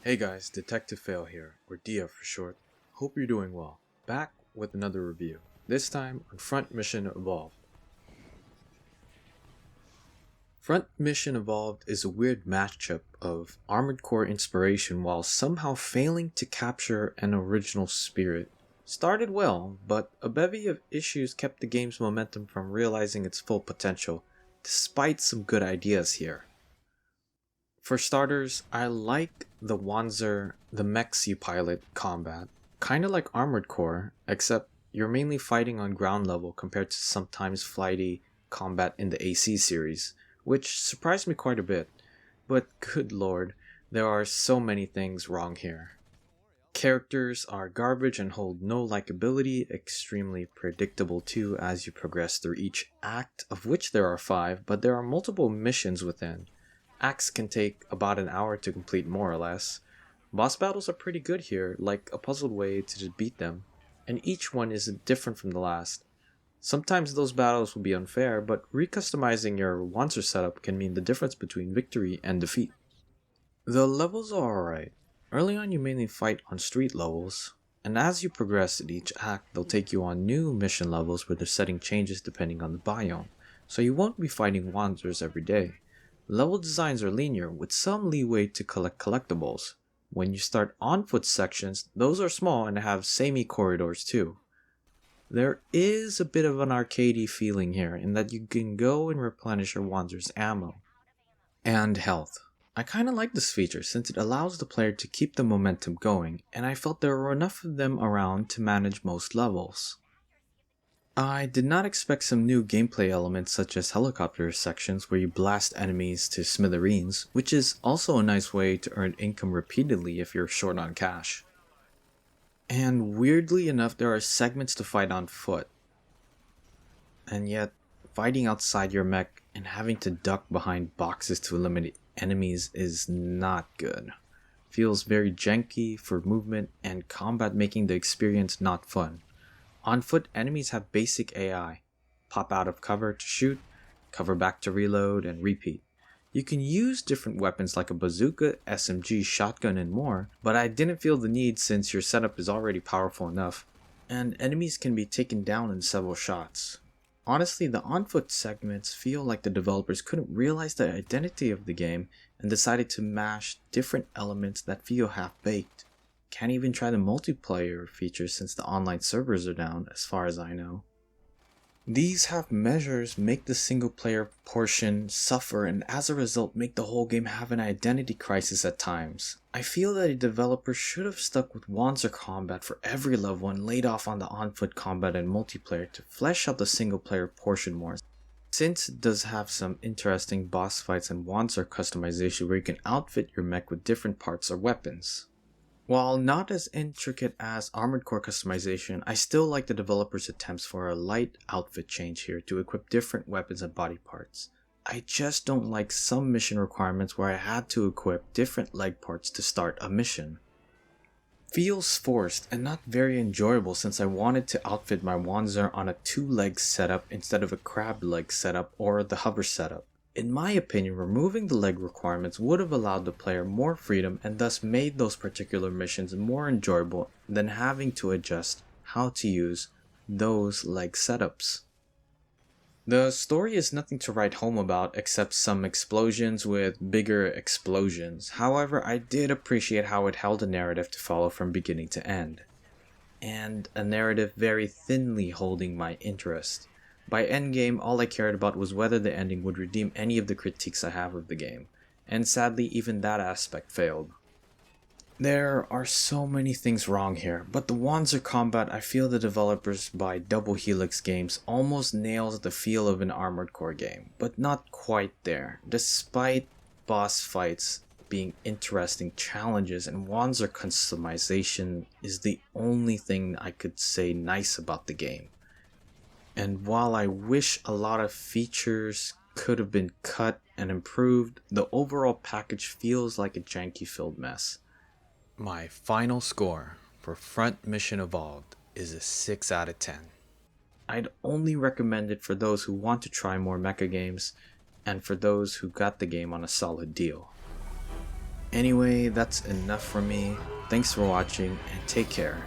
Hey guys, Detective Fail here, or Dia for short. Hope you're doing well. Back with another review, this time on Front Mission Evolved. Front Mission Evolved is a weird matchup of Armored Core inspiration while somehow failing to capture an original spirit. Started well, but a bevy of issues kept the game's momentum from realizing its full potential, despite some good ideas here. For starters, I like the the mechs you pilot combat. Kinda like Armored Core, except you're mainly fighting on ground level compared to sometimes flighty combat in the AC series, which surprised me quite a bit. But good lord, there are so many things wrong here. Characters are garbage and hold no likability, extremely predictable too as you progress through each act, of which there are 5, but there are multiple missions within. Acts can take about an hour to complete more or less. Boss battles are pretty good here, like a puzzled way to beat them, and each one is different from the last. Sometimes those battles will be unfair, but recustomizing your Wanzer setup can mean the difference between victory and defeat. The levels are alright. Early on you mainly fight on street levels, and as you progress in each act they'll take you on new mission levels where the setting changes depending on the biome, so you won't be fighting Wanzers every day. Level designs are linear, with some leeway to collect collectibles. When you start on foot sections, those are small and have samey corridors too. There is a bit of an arcadey feeling here in that you can go and replenish your Wanzer's ammo and health. I kinda like this feature since it allows the player to keep the momentum going, and I felt there were enough of them around to manage most levels. I did not expect some new gameplay elements such as helicopter sections where you blast enemies to smithereens, which is also a nice way to earn income repeatedly if you're short on cash. And weirdly enough, there are segments to fight on foot. And yet, fighting outside your mech and having to duck behind boxes to eliminate enemies is not good. Feels very janky for movement and combat, making the experience not fun. On foot, enemies have basic AI. Pop out of cover to shoot, cover back to reload, and repeat. You can use different weapons like a bazooka, SMG, shotgun, and more, but I didn't feel the need since your setup is already powerful enough, and enemies can be taken down in several shots. Honestly, the on-foot segments feel like the developers couldn't realize the identity of the game and decided to mash different elements that feel half-baked. Can't even try the multiplayer features since the online servers are down, as far as I know. These half measures make the single player portion suffer and as a result make the whole game have an identity crisis at times. I feel that a developer should have stuck with Wanzer combat for every level and laid off on the on-foot combat and multiplayer to flesh out the single player portion more, since it does have some interesting boss fights and Wanzer customization where you can outfit your mech with different parts or weapons. While not as intricate as Armored Core customization, I still like the developers' attempts for a light outfit change here to equip different weapons and body parts. I just don't like some mission requirements where I had to equip different leg parts to start a mission. Feels forced and not very enjoyable since I wanted to outfit my Wanzer on a 2-leg setup instead of a crab leg setup or the hover setup. In my opinion, removing the leg requirements would have allowed the player more freedom and thus made those particular missions more enjoyable than having to adjust how to use those leg setups. The story is nothing to write home about except some explosions with bigger explosions. However, I did appreciate how it held a narrative to follow from beginning to end, and a narrative very thinly holding my interest. By endgame, all I cared about was whether the ending would redeem any of the critiques I have of the game, and sadly even that aspect failed. There are so many things wrong here, but the Wanzer combat, I feel the developers by Double Helix Games almost nails the feel of an Armored Core game, but not quite there, despite boss fights being interesting challenges, and Wanzer customization is the only thing I could say nice about the game. And while I wish a lot of features could have been cut and improved, the overall package feels like a janky filled mess. My final score for Front Mission Evolved is a 6 out of 10. I'd only recommend it for those who want to try more mecha games and for those who got the game on a solid deal. Anyway, that's enough from me. Thanks for watching and take care.